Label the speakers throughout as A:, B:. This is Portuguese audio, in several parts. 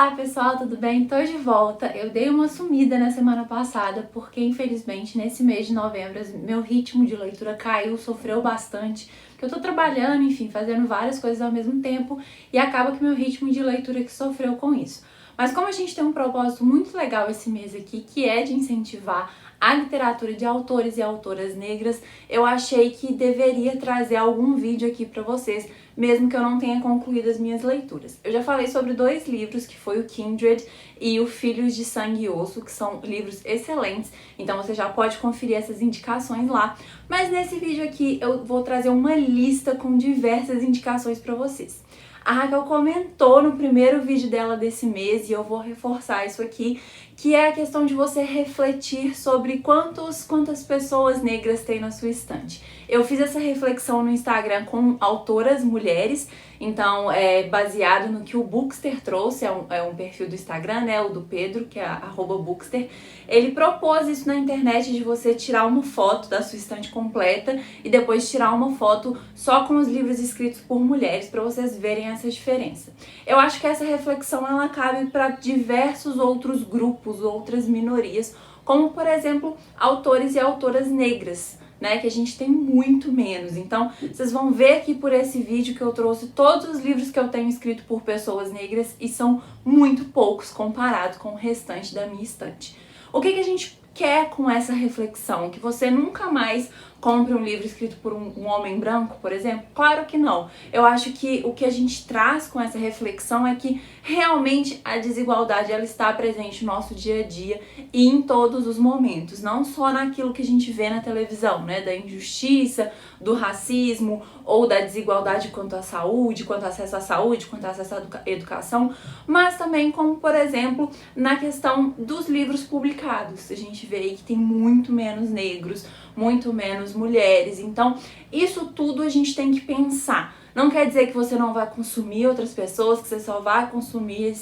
A: Olá pessoal, tudo bem? Tô de volta. Eu dei uma sumida na semana passada porque infelizmente nesse mês de novembro meu ritmo de leitura caiu, sofreu bastante, porque eu tô trabalhando, enfim, fazendo várias coisas ao mesmo tempo e acaba que meu ritmo de leitura que sofreu com isso. Mas como a gente tem um propósito muito legal esse mês aqui, que é de incentivar a literatura de autores e autoras negras, eu achei que deveria trazer algum vídeo aqui pra vocês, mesmo que eu não tenha concluído as minhas leituras. Eu já falei sobre dois livros, que foi o Kindred e o Filhos de Sangue e Osso, que são livros excelentes, então você já pode conferir essas indicações lá. Mas nesse vídeo aqui eu vou trazer uma lista com diversas indicações pra vocês. A Raquel comentou no primeiro vídeo dela desse mês, e eu vou reforçar isso aqui, que é a questão de você refletir sobre quantas pessoas negras tem na sua estante. Eu fiz essa reflexão no Instagram com autoras mulheres, então é baseado no que o Bookster trouxe, é um perfil do Instagram, né, o do Pedro, que é @Bookster. Ele propôs isso na internet de você tirar uma foto da sua estante completa e depois tirar uma foto só com os livros escritos por mulheres, para vocês verem essa diferença. Eu acho que essa reflexão ela cabe para diversos outros grupos, outras minorias, como por exemplo autores e autoras negras, né, que a gente tem muito menos. Então, vocês vão ver aqui por esse vídeo que eu trouxe todos os livros que eu tenho escrito por pessoas negras e são muito poucos comparados com o restante da minha estante. O que a gente quer com essa reflexão? Que você nunca mais compre um livro escrito por um homem branco, por exemplo? Claro que não. Eu acho que o que a gente traz com essa reflexão é que realmente a desigualdade ela está presente no nosso dia a dia e em todos os momentos, não só naquilo que a gente vê na televisão, né, da injustiça, do racismo ou da desigualdade quanto à saúde, quanto ao acesso à saúde, quanto ao acesso à educação, mas também como, por exemplo, na questão dos livros publicados. A gente vê aí que tem muito menos negros, muito menos mulheres, então isso tudo a gente tem que pensar. Não quer dizer que você não vai consumir outras pessoas, que você só vai consumir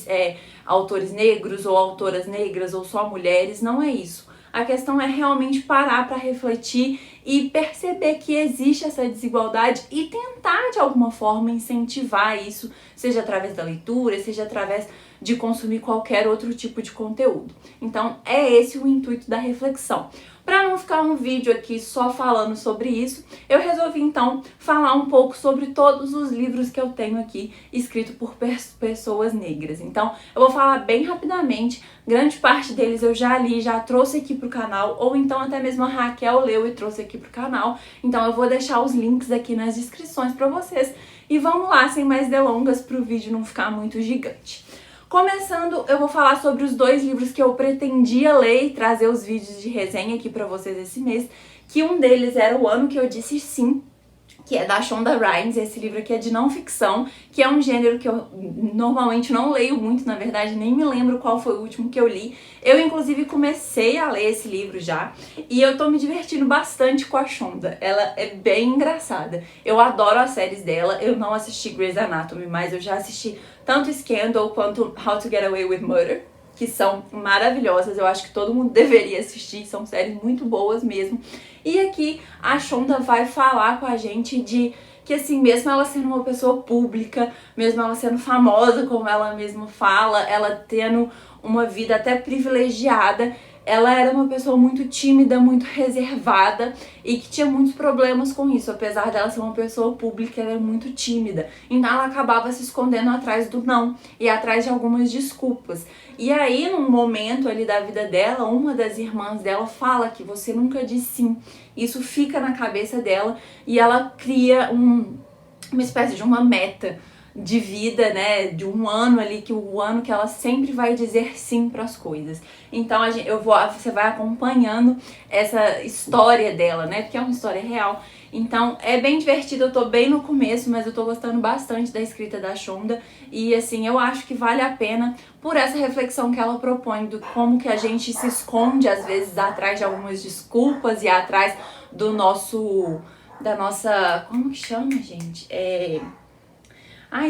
A: autores negros ou autoras negras ou só mulheres, não é isso. A questão é realmente parar para refletir e perceber que existe essa desigualdade e tentar de alguma forma incentivar isso, seja através da leitura, seja através de consumir qualquer outro tipo de conteúdo. Então é esse o intuito da reflexão. Para não ficar um vídeo aqui só falando sobre isso, eu resolvi então falar um pouco sobre todos os livros que eu tenho aqui escritos por pessoas negras. Então eu vou falar bem rapidamente, grande parte deles eu já li, já trouxe aqui pro canal, ou então até mesmo a Raquel leu e trouxe aqui pro canal. Então eu vou deixar os links aqui nas descrições para vocês. E vamos lá, sem mais delongas, para o vídeo não ficar muito gigante. Começando, eu vou falar sobre os dois livros que eu pretendia ler e trazer os vídeos de resenha aqui pra vocês esse mês, que um deles era O Ano que Eu Disse Sim, que é da Shonda Rhimes. Esse livro aqui é de não ficção, que é um gênero que eu normalmente não leio muito, na verdade nem me lembro qual foi o último que eu li. Eu inclusive comecei a ler esse livro já, e eu tô me divertindo bastante com a Shonda. Ela é bem engraçada. Eu adoro as séries dela, eu não assisti Grey's Anatomy, mas eu já assisti tanto Scandal quanto How to Get Away with Murder, que são maravilhosas, eu acho que todo mundo deveria assistir, são séries muito boas mesmo. E aqui a Shonda vai falar com a gente de que, assim, mesmo ela sendo uma pessoa pública, mesmo ela sendo famosa, como ela mesma fala, ela tendo uma vida até privilegiada, ela era uma pessoa muito tímida, muito reservada e que tinha muitos problemas com isso. Apesar dela ser uma pessoa pública, ela é muito tímida. Então ela acabava se escondendo atrás do não e atrás de algumas desculpas. E aí, num momento ali da vida dela, uma das irmãs dela fala que você nunca diz sim. Isso fica na cabeça dela e ela cria uma espécie de uma meta de vida, né, de um ano ali, que o ano que ela sempre vai dizer sim para as coisas. Então você vai acompanhando essa história dela, né, porque é uma história real. Então é bem divertido, eu tô bem no começo, mas eu tô gostando bastante da escrita da Shonda e assim, eu acho que vale a pena por essa reflexão que ela propõe do como que a gente se esconde às vezes atrás de algumas desculpas e atrás da nossa, como que chama, gente?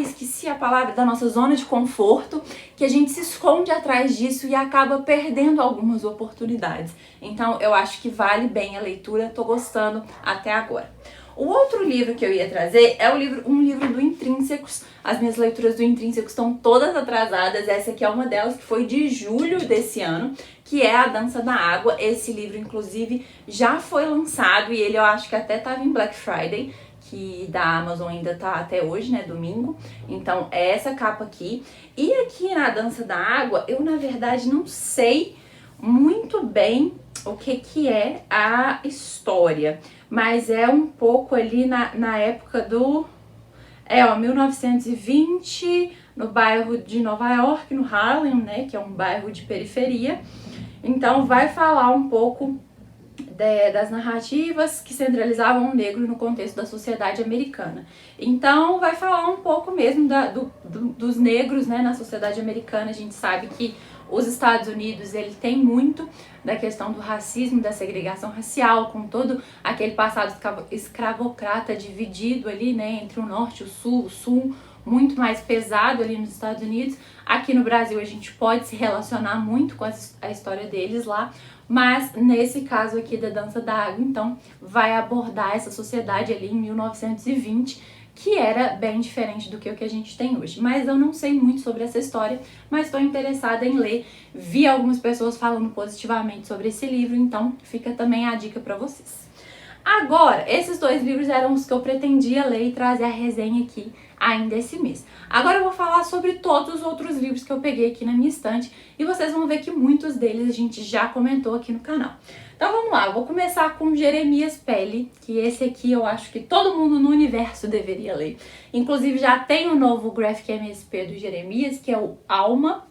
A: Esqueci a palavra, da nossa zona de conforto, que a gente se esconde atrás disso e acaba perdendo algumas oportunidades. Então eu acho que vale bem a leitura, tô gostando até agora. O outro livro que eu ia trazer é um livro do Intrínsecos. As minhas leituras do Intrínsecos estão todas atrasadas. Essa aqui é uma delas, que foi de julho desse ano, que é A Dança da Água. Esse livro, inclusive, já foi lançado e ele eu acho que até estava em Black Friday, que da Amazon ainda tá até hoje, né, domingo. Então é essa capa aqui. E aqui na Dança da Água, eu na verdade não sei muito bem o que é a história, mas é um pouco ali na época do 1920, no bairro de Nova York, no Harlem, né, que é um bairro de periferia. Então vai falar um pouco das narrativas que centralizavam o negro no contexto da sociedade americana. Então vai falar um pouco mesmo dos negros, né, na sociedade americana. A gente sabe que os Estados Unidos, ele tem muito da questão do racismo, da segregação racial, com todo aquele passado escravocrata dividido ali, né, entre o norte e o sul muito mais pesado ali nos Estados Unidos. Aqui no Brasil a gente pode se relacionar muito com a história deles lá, mas nesse caso aqui da Dança da Água, então, vai abordar essa sociedade ali em 1920, que era bem diferente do que o que a gente tem hoje. Mas eu não sei muito sobre essa história, mas estou interessada em ler. Vi algumas pessoas falando positivamente sobre esse livro, então fica também a dica para vocês. Agora, esses dois livros eram os que eu pretendia ler e trazer a resenha aqui ainda esse mês. Agora eu vou falar sobre todos os outros livros que eu peguei aqui na minha estante e vocês vão ver que muitos deles a gente já comentou aqui no canal. Então vamos lá, eu vou começar com Jeremias Pele, que esse aqui eu acho que todo mundo no universo deveria ler. Inclusive já tem o novo Graphic MSP do Jeremias, que é o Alma.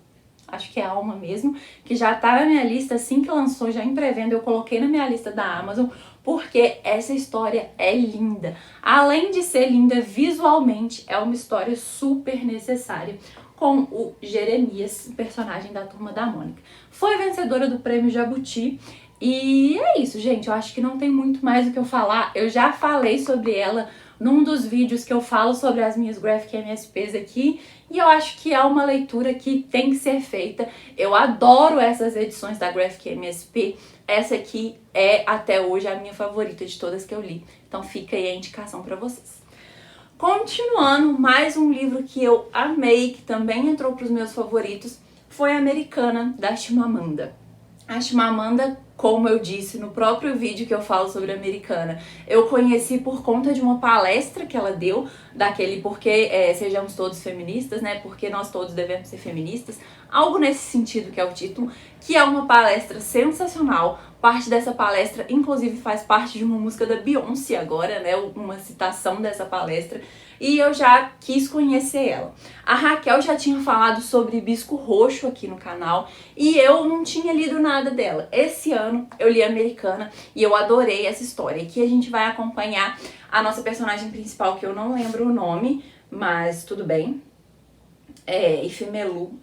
A: Acho que é Alma mesmo, que já tá na minha lista assim que lançou, já em pré-venda, eu coloquei na minha lista da Amazon, porque essa história é linda. Além de ser linda visualmente, é uma história super necessária com o Jeremias, personagem da Turma da Mônica. Foi vencedora do Prêmio Jabuti e é isso, gente. Eu acho que não tem muito mais o que eu falar. Eu já falei sobre ela num dos vídeos que eu falo sobre as minhas Graphic MSPs aqui, e eu acho que é uma leitura que tem que ser feita. Eu adoro essas edições da Graphic MSP. Essa aqui é até hoje a minha favorita de todas que eu li. Então fica aí a indicação para vocês. Continuando, mais um livro que eu amei, que também entrou para os meus favoritos, foi Americana, da Chimamanda. A Chimamanda, como eu disse no próprio vídeo que eu falo sobre a Americana, eu conheci por conta de uma palestra que ela deu, daquele Porque Sejamos Todos Feministas, né? Porque nós todos devemos ser feministas, algo nesse sentido que é o título, que é uma palestra sensacional. Parte dessa palestra, inclusive, faz parte de uma música da Beyoncé agora, né? Uma citação dessa palestra. E eu já quis conhecer ela. A Raquel já tinha falado sobre Hibisco Roxo aqui no canal e eu não tinha lido nada dela. Esse ano eu li Americana e eu adorei essa história. Aqui a gente vai acompanhar a nossa personagem principal, que eu não lembro o nome, mas tudo bem. Ifemelu,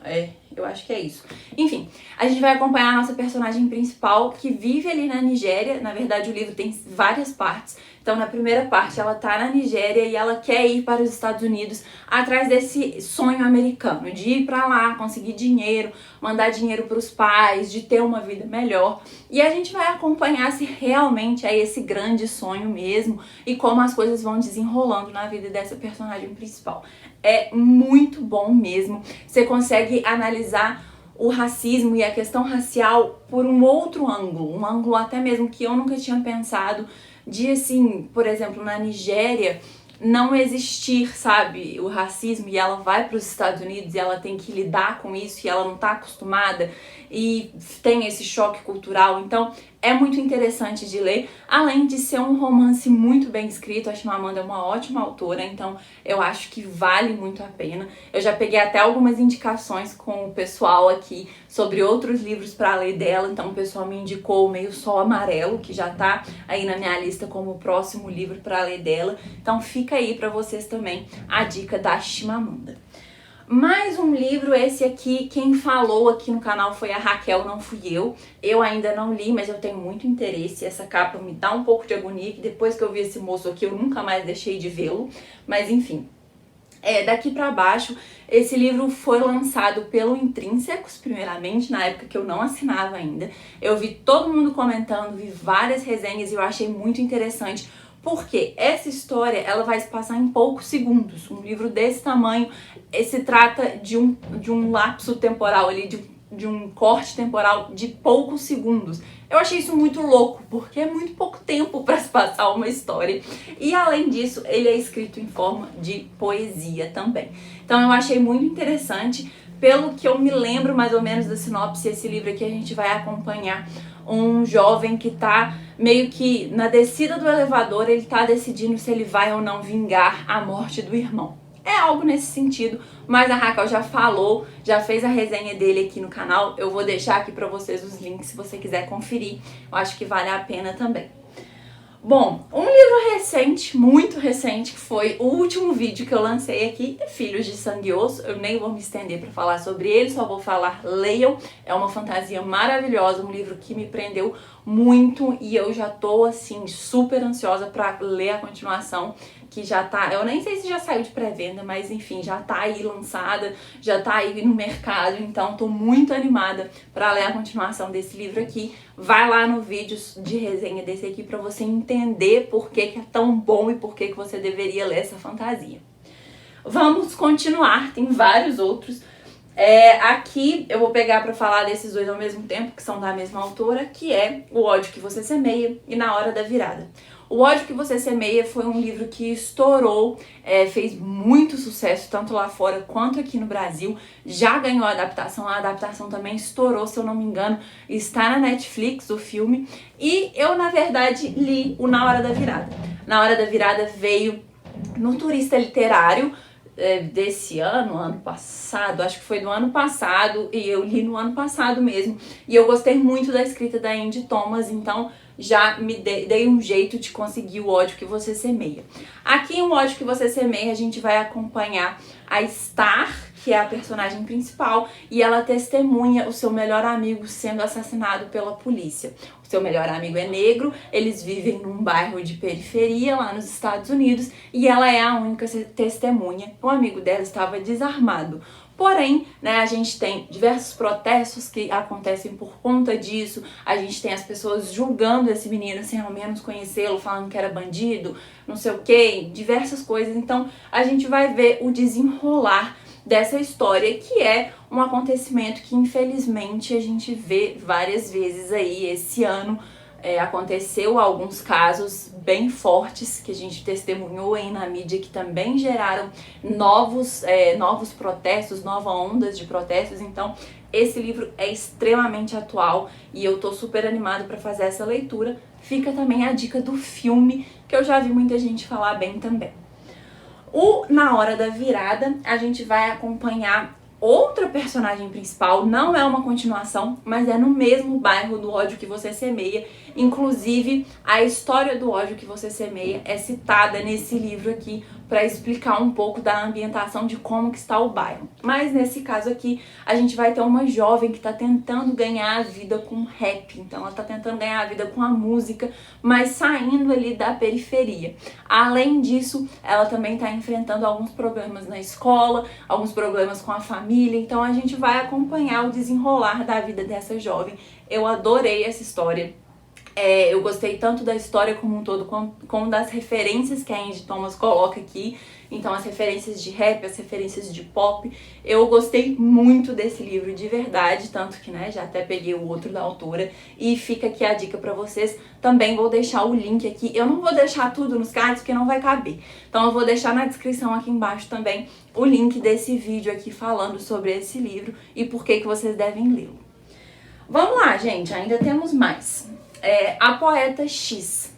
A: eu acho que é isso. Enfim, a gente vai acompanhar a nossa personagem principal, que vive ali na Nigéria. Na verdade, o livro tem várias partes. Então, na primeira parte, ela tá na Nigéria e ela quer ir para os Estados Unidos atrás desse sonho americano, de ir para lá, conseguir dinheiro, mandar dinheiro para os pais, de ter uma vida melhor. E a gente vai acompanhar se realmente é esse grande sonho mesmo e como as coisas vão desenrolando na vida dessa personagem principal. É muito bom mesmo. Você consegue analisar o racismo e a questão racial por um outro ângulo, um ângulo até mesmo que eu nunca tinha pensado, de assim, por exemplo, na Nigéria não existir, sabe, o racismo, e ela vai para os Estados Unidos e ela tem que lidar com isso e ela não tá acostumada e tem esse choque cultural. Então é muito interessante de ler, além de ser um romance muito bem escrito. A Chimamanda é uma ótima autora, então eu acho que vale muito a pena. Eu já peguei até algumas indicações com o pessoal aqui sobre outros livros para ler dela, então o pessoal me indicou o Meio Sol Amarelo, que já tá aí na minha lista como o próximo livro para ler dela. Então fica aí para vocês também a dica da Chimamanda. Mais um livro, esse aqui, quem falou aqui no canal foi a Raquel, não fui eu. Eu ainda não li, mas eu tenho muito interesse. Essa capa me dá um pouco de agonia, que depois que eu vi esse moço aqui, eu nunca mais deixei de vê-lo. Mas enfim, daqui pra baixo, esse livro foi lançado pelo Intrínsecos, primeiramente, na época que eu não assinava ainda. Eu vi todo mundo comentando, vi várias resenhas e eu achei muito interessante, Porque essa história, ela vai se passar em poucos segundos. Um livro desse tamanho, se trata de um lapso temporal ali, de um corte temporal de poucos segundos. Eu achei isso muito louco, porque é muito pouco tempo para se passar uma história. E além disso, ele é escrito em forma de poesia também. Então eu achei muito interessante. Pelo que eu me lembro mais ou menos da sinopse, esse livro aqui a gente vai acompanhar um jovem que tá meio que na descida do elevador, ele tá decidindo se ele vai ou não vingar a morte do irmão. É algo nesse sentido, mas a Raquel já falou, já fez a resenha dele aqui no canal. Eu vou deixar aqui pra vocês os links se você quiser conferir. Eu acho que vale a pena também. Bom, um livro recente, muito recente, que foi o último vídeo que eu lancei aqui, é Filhos de Sangue e Osso. Eu nem vou me estender para falar sobre ele, só vou falar, leiam. É uma fantasia maravilhosa, um livro que me prendeu muito e eu já tô, assim, super ansiosa para ler a continuação, que já tá, eu nem sei se já saiu de pré-venda, mas enfim, já tá aí lançada, já tá aí no mercado, então tô muito animada para ler a continuação desse livro aqui. Vai lá no vídeo de resenha desse aqui para você entender por que é tão bom e por que você deveria ler essa fantasia. Vamos continuar, tem vários outros. Aqui eu vou pegar para falar desses dois ao mesmo tempo, que são da mesma autora, que é O Ódio que Você Semeia e Na Hora da Virada. O Ódio que Você Semeia foi um livro que estourou, fez muito sucesso, tanto lá fora quanto aqui no Brasil. Já ganhou a adaptação também estourou, se eu não me engano, está na Netflix o filme. E eu, na verdade, li o Na Hora da Virada. Na Hora da Virada veio no Turista Literário, desse ano passado, acho que foi do ano passado, e eu li no ano passado mesmo, e eu gostei muito da escrita da Andy Thomas, então já me dei um jeito de conseguir O Ódio que Você Semeia. Aqui em O Ódio que Você Semeia a gente vai acompanhar a Star, que é a personagem principal, e ela testemunha o seu melhor amigo sendo assassinado pela polícia. O seu melhor amigo é negro, eles vivem num bairro de periferia lá nos Estados Unidos e ela é a única testemunha. O amigo dela estava desarmado. Porém, né, a gente tem diversos protestos que acontecem por conta disso, a gente tem as pessoas julgando esse menino sem ao menos conhecê-lo, falando que era bandido, não sei o que, diversas coisas. Então a gente vai ver o desenrolar dessa história, que é um acontecimento que infelizmente a gente vê várias vezes aí esse ano. Aconteceu alguns casos bem fortes que a gente testemunhou aí na mídia, que também geraram novos protestos, novas ondas de protestos. Então esse livro é extremamente atual e eu tô super animada para fazer essa leitura. Fica também a dica do filme, que eu já vi muita gente falar bem também. Na Hora da Virada, a gente vai acompanhar outra personagem principal, não é uma continuação, mas é no mesmo bairro do Ódio que Você Semeia. Inclusive, a história do Ódio que Você Semeia é citada nesse livro aqui para explicar um pouco da ambientação de como que está o bairro. Mas nesse caso aqui, a gente vai ter uma jovem que está tentando ganhar a vida com rap. Então ela está tentando ganhar a vida com a música, mas saindo ali da periferia. Além disso, ela também está enfrentando alguns problemas na escola, alguns problemas com a família. Então a gente vai acompanhar o desenrolar da vida dessa jovem. Eu adorei essa história. Eu gostei tanto da história como um todo, como das referências que a Andy Thomas coloca aqui. Então as referências de rap, as referências de pop. Eu gostei muito desse livro, de verdade, tanto que, né, já até peguei o outro da autora. E fica aqui a dica pra vocês. Também vou deixar o link aqui. Eu não vou deixar tudo nos cards porque não vai caber. Então eu vou deixar na descrição aqui embaixo também o link desse vídeo aqui falando sobre esse livro e por que vocês devem lê-lo. Vamos lá, gente, ainda temos mais. A Poeta X.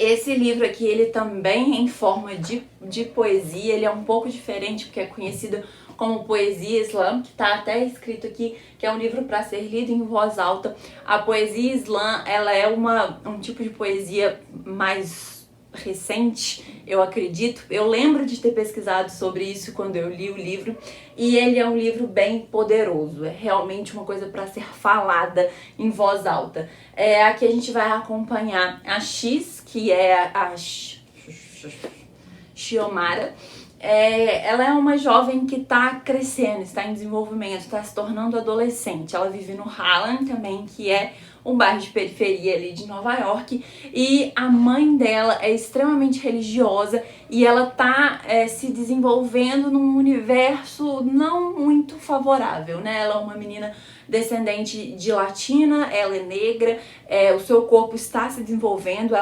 A: Esse livro aqui, ele também é em forma de poesia, ele é um pouco diferente porque é conhecido como Poesia Slam, que tá até escrito aqui que é um livro para ser lido em voz alta. A Poesia Slam, ela é um tipo de poesia mais recente, eu acredito. Eu lembro de ter pesquisado sobre isso quando eu li o livro, e ele é um livro bem poderoso, é realmente uma coisa para ser falada em voz alta. Aqui a gente vai acompanhar a X, que é a Xiomara, ela é uma jovem que está crescendo, está em desenvolvimento, está se tornando adolescente. Ela vive no Harlem também, que é um bairro de periferia ali de Nova York, e a mãe dela é extremamente religiosa e ela tá se desenvolvendo num universo não muito favorável, né? Ela é uma menina descendente de latina, ela é negra, o seu corpo está se desenvolvendo,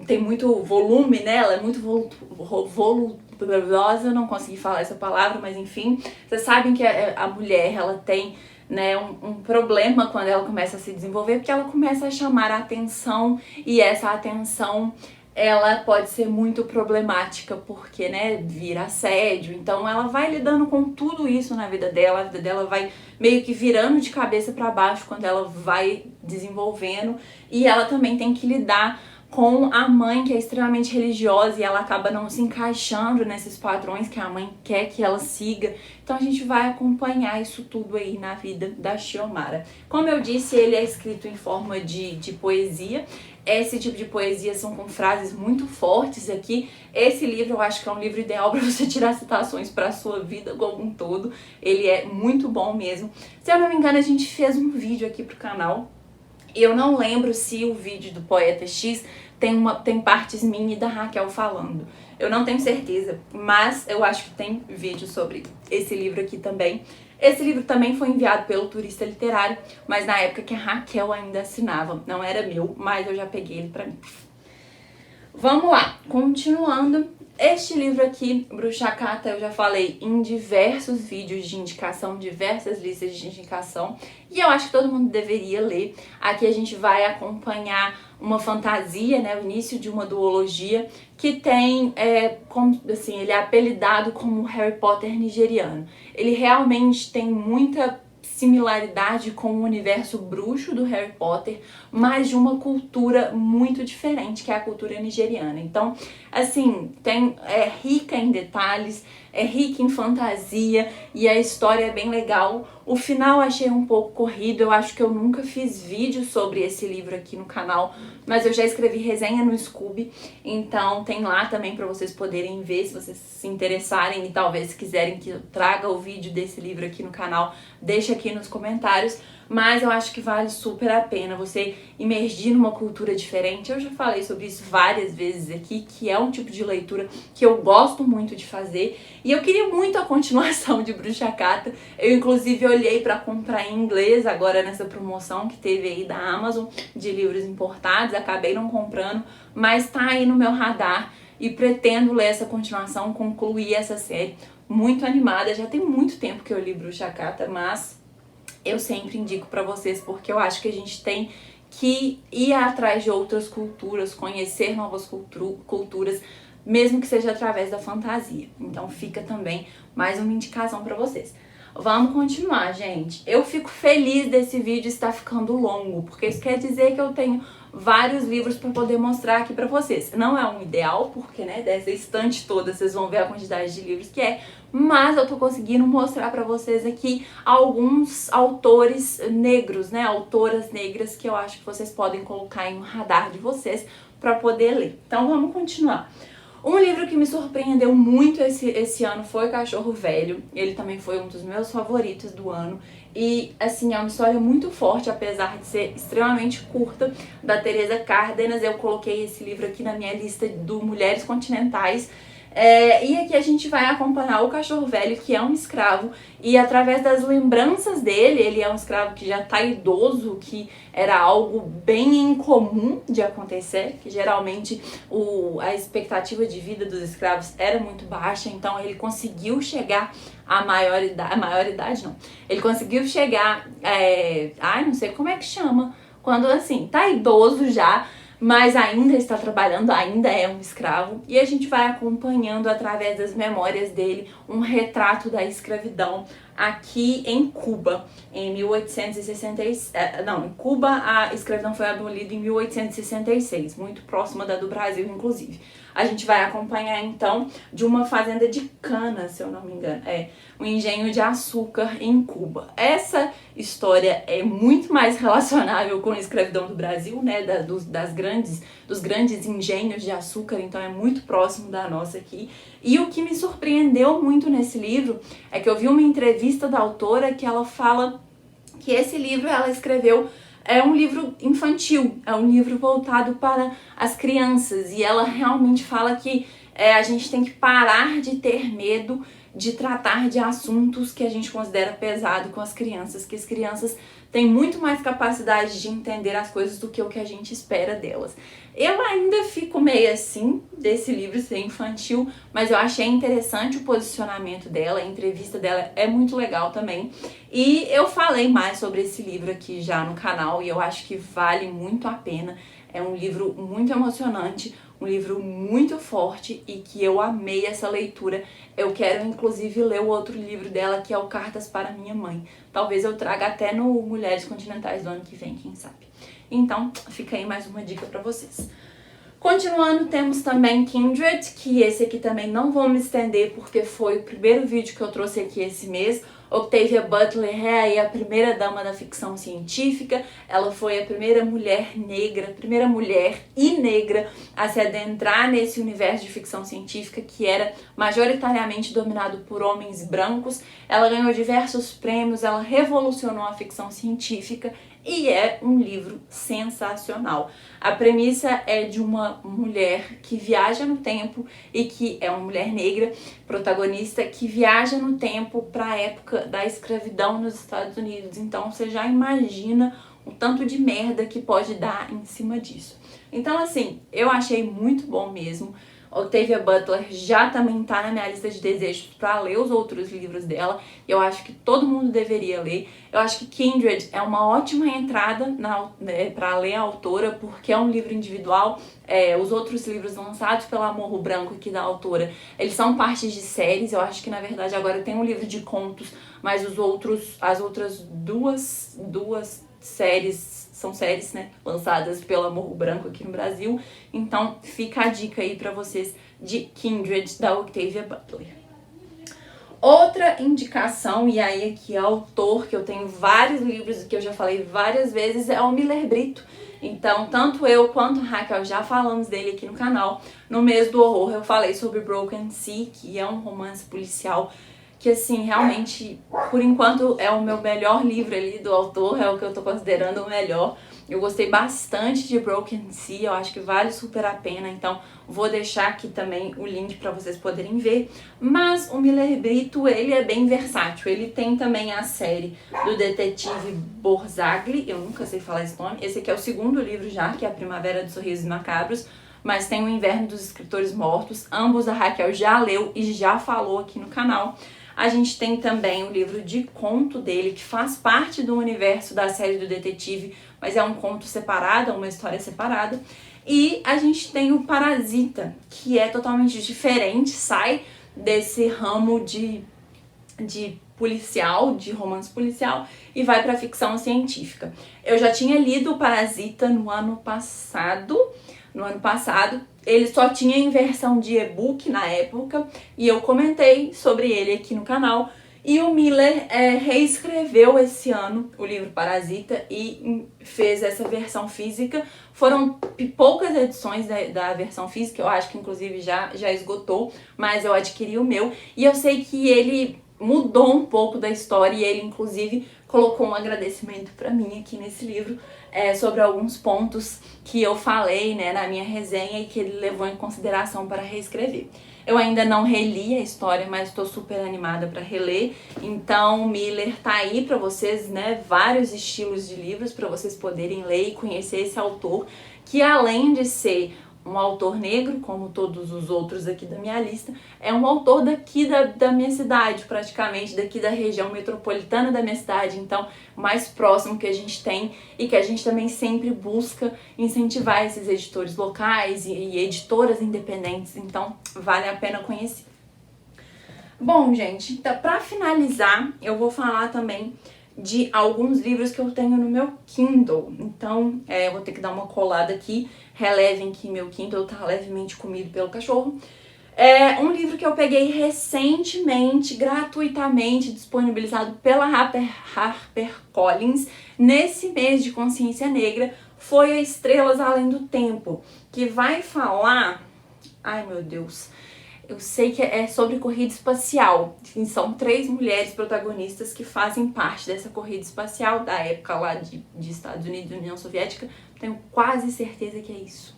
A: tem muito volume, né? Ela é muito voluptuosa, não consegui falar essa palavra, mas enfim, vocês sabem que a mulher, ela tem, né, um problema quando ela começa a se desenvolver, porque ela começa a chamar a atenção, e essa atenção ela pode ser muito problemática, porque, né, vira assédio. Então ela vai lidando com tudo isso na vida dela, a vida dela vai meio que virando de cabeça para baixo quando ela vai desenvolvendo, e ela também tem que lidar com a mãe, que é extremamente religiosa, e ela acaba não se encaixando nesses padrões que a mãe quer que ela siga. Então a gente vai acompanhar isso tudo aí na vida da Xiomara. Como eu disse, ele é escrito em forma de poesia. Esse tipo de poesia são com frases muito fortes aqui. Esse livro eu acho que é um livro ideal para você tirar citações para a sua vida como um todo. Ele é muito bom mesmo. Se eu não me engano, a gente fez um vídeo aqui pro canal. E eu não lembro se o vídeo do Poeta X tem partes minhas e da Raquel falando. Eu não tenho certeza, mas eu acho que tem vídeo sobre esse livro aqui também. Esse livro também foi enviado pelo Turista Literário, mas na época que a Raquel ainda assinava. Não era meu, mas eu já peguei ele pra mim. Vamos lá, continuando. Este livro aqui, Bruxacata, eu já falei em diversos vídeos de indicação, diversas listas de indicação, e eu acho que todo mundo deveria ler. Aqui a gente vai acompanhar uma fantasia, né, o início de uma duologia, que tem, ele é apelidado como Harry Potter nigeriano. Ele realmente tem muita similaridade com o universo bruxo do Harry Potter, mas de uma cultura muito diferente, que é a cultura nigeriana. Então, assim, é rica em detalhes, é rica em fantasia, e a história é bem legal. O final eu achei um pouco corrido, eu acho que eu nunca fiz vídeo sobre esse livro aqui no canal, mas eu já escrevi resenha no Scooby, então tem lá também para vocês poderem ver, se vocês se interessarem e talvez quiserem que eu traga o vídeo desse livro aqui no canal, deixa aqui nos comentários. Mas eu acho que vale super a pena você imergir numa cultura diferente. Eu já falei sobre isso várias vezes aqui, que é um tipo de leitura que eu gosto muito de fazer. E eu queria muito a continuação de Bruxacata. Eu, inclusive, olhei para comprar em inglês agora nessa promoção que teve aí da Amazon de livros importados. Acabei não comprando, mas tá aí no meu radar e pretendo ler essa continuação, concluir essa série. Muito animada. Já tem muito tempo que eu li Bruxacata, mas eu sempre indico pra vocês, porque eu acho que a gente tem que ir atrás de outras culturas, conhecer novas culturas, mesmo que seja através da fantasia. Então fica também mais uma indicação pra vocês. Vamos continuar, gente. Eu fico feliz desse vídeo estar ficando longo, porque isso quer dizer que eu tenho vários livros para poder mostrar aqui pra vocês. Não é um ideal, porque, né, dessa estante toda vocês vão ver a quantidade de livros que é, mas eu tô conseguindo mostrar pra vocês aqui alguns autores negros, né, autoras negras que eu acho que vocês podem colocar em um radar de vocês pra poder ler. Então vamos continuar. Um livro que me surpreendeu muito esse ano foi Cachorro Velho. Ele também foi um dos meus favoritos do ano. E, assim, é uma história muito forte, apesar de ser extremamente curta, da Teresa Cárdenas. Eu coloquei esse livro aqui na minha lista do Mulheres Continentais. E aqui a gente vai acompanhar o Cachorro Velho, que é um escravo, e através das lembranças dele, ele é um escravo que já tá idoso, que era algo bem incomum de acontecer, que geralmente a expectativa de vida dos escravos era muito baixa, então ele conseguiu chegar à maioridade não, ele conseguiu chegar, não sei como é que chama, quando assim, tá idoso já, mas ainda está trabalhando, ainda é um escravo, e a gente vai acompanhando através das memórias dele um retrato da escravidão aqui em Cuba, em 1866. Em Cuba a escravidão foi abolida em 1866, muito próxima da do Brasil, inclusive. A gente vai acompanhar, então, de uma fazenda de cana, se eu não me engano, um engenho de açúcar em Cuba. Essa história é muito mais relacionável com a escravidão do Brasil, né, dos grandes engenhos de açúcar, então é muito próximo da nossa aqui. E o que me surpreendeu muito nesse livro é que eu vi uma entrevista da autora que ela fala que esse livro ela escreveu é um livro infantil, é um livro voltado para as crianças, e ela realmente fala que a gente tem que parar de ter medo de tratar de assuntos que a gente considera pesado com as crianças, que as crianças têm muito mais capacidade de entender as coisas do que o que a gente espera delas. Eu ainda fico meio assim desse livro ser infantil, mas eu achei interessante o posicionamento dela, a entrevista dela é muito legal também. E eu falei mais sobre esse livro aqui já no canal e eu acho que vale muito a pena. É um livro muito emocionante, um livro muito forte e que eu amei essa leitura. Eu quero inclusive ler o outro livro dela, que é o Cartas para Minha Mãe. Talvez eu traga até no Mulheres Continentais do ano que vem, quem sabe. Então, fica aí mais uma dica para vocês. Continuando, temos também Kindred, que esse aqui também não vou me estender porque foi o primeiro vídeo que eu trouxe aqui esse mês. Octavia Butler é aí a primeira dama da ficção científica, ela foi a primeira mulher negra, primeira mulher e negra a se adentrar nesse universo de ficção científica que era majoritariamente dominado por homens brancos. Ela ganhou diversos prêmios, ela revolucionou a ficção científica e é um livro sensacional. A premissa é de uma mulher que viaja no tempo e que é uma mulher negra, protagonista, que viaja no tempo para a época da escravidão nos Estados Unidos. Então você já imagina o tanto de merda que pode dar em cima disso. Então assim, eu achei muito bom mesmo. Octavia Butler já também tá na minha lista de desejos para ler os outros livros dela. Eu acho que todo mundo deveria ler. Eu acho que Kindred é uma ótima entrada para ler a autora, porque é um livro individual. Os outros livros lançados pela Morro Branco aqui da autora, eles são partes de séries. Eu acho que na verdade agora tem um livro de contos, mas as outras duas séries são séries, né, lançadas pela Morro Branco aqui no Brasil. Então fica a dica aí pra vocês de Kindred, da Octavia Butler. Outra indicação, e aí aqui é autor, que eu tenho vários livros que eu já falei várias vezes, é o Miller Brito. Então, tanto eu quanto a Raquel já falamos dele aqui no canal. No mês do horror eu falei sobre Broken Sea, que é um romance policial que, assim, realmente, por enquanto, é o meu melhor livro ali do autor, é o que eu tô considerando o melhor. Eu gostei bastante de Broken Sea, eu acho que vale super a pena, então vou deixar aqui também o link para vocês poderem ver. Mas o Miller Brito, ele é bem versátil, ele tem também a série do detetive Borzagli, eu nunca sei falar esse nome, esse aqui é o segundo livro já, que é A Primavera dos Sorrisos Macabros, mas tem o Inverno dos Escritores Mortos, ambos a Raquel já leu e já falou aqui no canal. A gente tem também o livro de conto dele, que faz parte do universo da série do detetive, mas é um conto separado, uma história separada. E a gente tem o Parasita, que é totalmente diferente, sai desse ramo de policial, de romance policial, e vai para ficção científica. Eu já tinha lido o Parasita no ano passado, ele só tinha em versão de e-book na época, e eu comentei sobre ele aqui no canal. E o Miller reescreveu esse ano o livro Parasita e fez essa versão física. Foram poucas edições da versão física, eu acho que inclusive já esgotou, mas eu adquiri o meu. E eu sei que ele mudou um pouco da história e ele inclusive colocou um agradecimento para mim aqui nesse livro sobre alguns pontos que eu falei, né, na minha resenha e que ele levou em consideração para reescrever. Eu ainda não reli a história, mas estou super animada para reler. Então, Miller tá aí para vocês, né, vários estilos de livros para vocês poderem ler e conhecer esse autor, que além de ser um autor negro, como todos os outros aqui da minha lista, é um autor daqui da minha cidade, praticamente, daqui da região metropolitana da minha cidade, então, mais próximo que a gente tem e que a gente também sempre busca incentivar esses editores locais e editoras independentes, então vale a pena conhecer. Bom, gente, então, pra finalizar, eu vou falar também de alguns livros que eu tenho no meu Kindle. Então, eu vou ter que dar uma colada aqui. Relevem que meu Kindle tá levemente comido pelo cachorro. É um livro que eu peguei recentemente, gratuitamente, disponibilizado pela HarperCollins, nesse mês de consciência negra, foi A Estrelas Além do Tempo, que vai falar... Ai, meu Deus... Eu sei que é sobre corrida espacial. São 3 mulheres protagonistas que fazem parte dessa corrida espacial da época lá de Estados Unidos e União Soviética. Tenho quase certeza que é isso.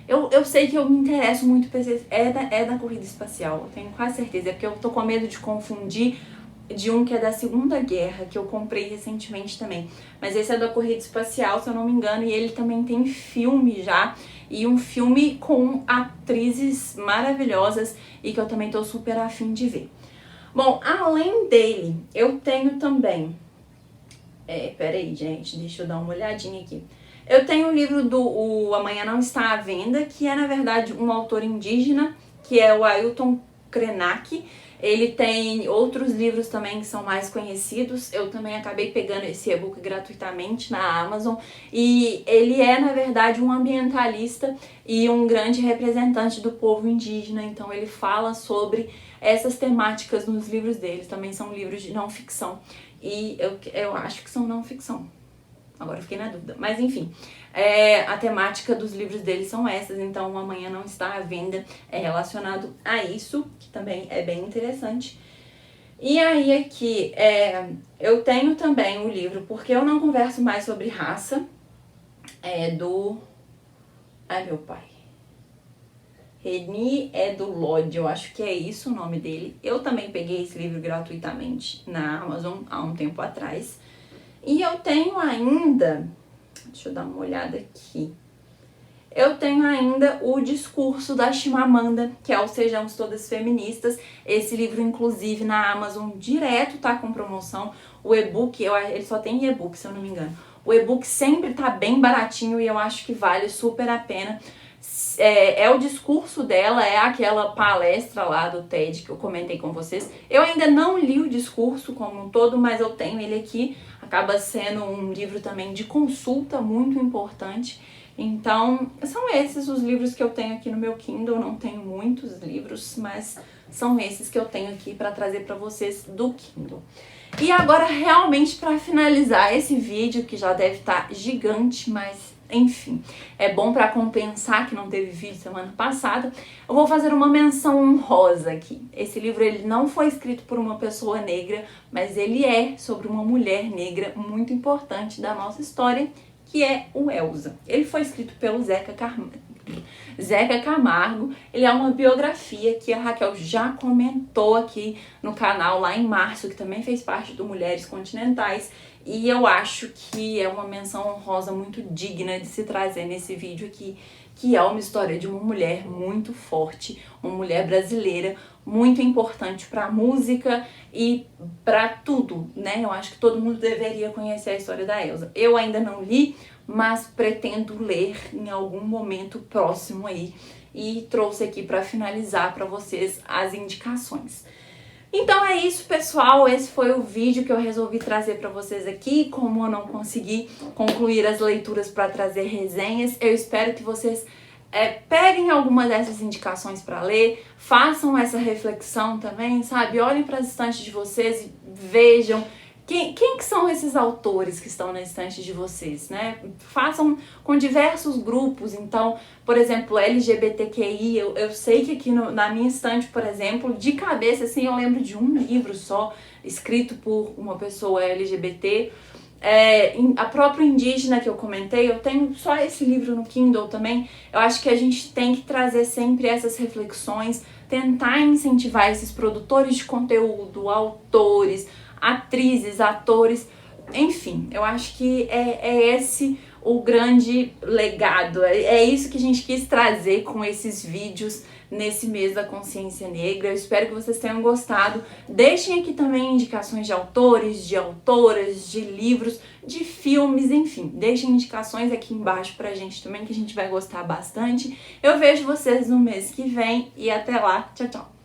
A: Eu sei que eu me interesso muito por esse... É da corrida espacial, eu tenho quase certeza. É porque eu tô com medo de confundir de um que é da Segunda Guerra, que eu comprei recentemente também. Mas esse é da corrida espacial, se eu não me engano, e ele também tem filme já. E um filme com atrizes maravilhosas e que eu também tô super afim de ver. Bom, além dele, eu tenho também... peraí, gente, deixa eu dar uma olhadinha aqui. Eu tenho o livro do O Amanhã Não Está à Venda, que é, na verdade, um autor indígena, que é o Ailton Krenak. Ele tem outros livros também que são mais conhecidos. Eu também acabei pegando esse e-book gratuitamente na Amazon. E ele é, na verdade, um ambientalista e um grande representante do povo indígena. Então ele fala sobre essas temáticas nos livros dele. Também são livros de não ficção. E eu acho que são não ficção. Agora eu fiquei na dúvida. Mas enfim, a temática dos livros dele são essas. Então o Amanhã Não Está à Venda é relacionado a isso, que também é bem interessante. E aí aqui, eu tenho também o livro Porque Eu Não Converso Mais Sobre Raça, do... Ai, meu pai. Reni Edulod, eu acho que é isso o nome dele. Eu também peguei esse livro gratuitamente na Amazon há um tempo atrás. E eu tenho ainda, deixa eu dar uma olhada aqui, eu tenho ainda o Discurso da Chimamanda, que é o Sejamos Todas Feministas. Esse livro, inclusive, na Amazon direto tá com promoção. O e-book, ele só tem e-book, se eu não me engano. O e-book sempre tá bem baratinho e eu acho que vale super a pena. É o discurso dela, é aquela palestra lá do TED que eu comentei com vocês. Eu ainda não li o discurso como um todo, mas eu tenho ele aqui. Acaba sendo um livro também de consulta muito importante. Então, são esses os livros que eu tenho aqui no meu Kindle. Não tenho muitos livros, mas são esses que eu tenho aqui para trazer para vocês do Kindle. E agora, realmente, para finalizar esse vídeo, que já deve estar gigante, mas enfim, é bom para compensar que não teve vídeo semana passada, eu vou fazer uma menção honrosa aqui. Esse livro ele não foi escrito por uma pessoa negra, mas ele é sobre uma mulher negra muito importante da nossa história, que é o Elza. Ele foi escrito pelo Zeca Camargo. Ele é uma biografia que a Raquel já comentou aqui no canal lá em março, que também fez parte do Mulheres Continentais. E eu acho que é uma menção honrosa muito digna de se trazer nesse vídeo aqui, que é uma história de uma mulher muito forte, uma mulher brasileira muito importante para a música e para tudo, né? Eu acho que todo mundo deveria conhecer a história da Elza. Eu ainda não li, mas pretendo ler em algum momento próximo aí e trouxe aqui para finalizar para vocês as indicações. Então é isso, pessoal, esse foi o vídeo que eu resolvi trazer para vocês aqui. Como eu não consegui concluir as leituras para trazer resenhas, eu espero que vocês peguem alguma dessas indicações para ler, façam essa reflexão também, sabe? Olhem para as estantes de vocês e vejam quem que são esses autores que estão na estante de vocês, né? Façam com diversos grupos. Então, por exemplo, LGBTQI, eu sei que aqui na minha estante, por exemplo, de cabeça, assim, eu lembro de um livro só, escrito por uma pessoa LGBT. A própria indígena que eu comentei, eu tenho só esse livro no Kindle também. Eu acho que a gente tem que trazer sempre essas reflexões, tentar incentivar esses produtores de conteúdo, autores, atrizes, atores, enfim, eu acho que é esse o grande legado, é isso que a gente quis trazer com esses vídeos nesse mês da consciência negra. Eu espero que vocês tenham gostado. Deixem aqui também indicações de autores, de autoras, de livros, de filmes, enfim, deixem indicações aqui embaixo pra gente também, que a gente vai gostar bastante. Eu vejo vocês no mês que vem e até lá, tchau, tchau!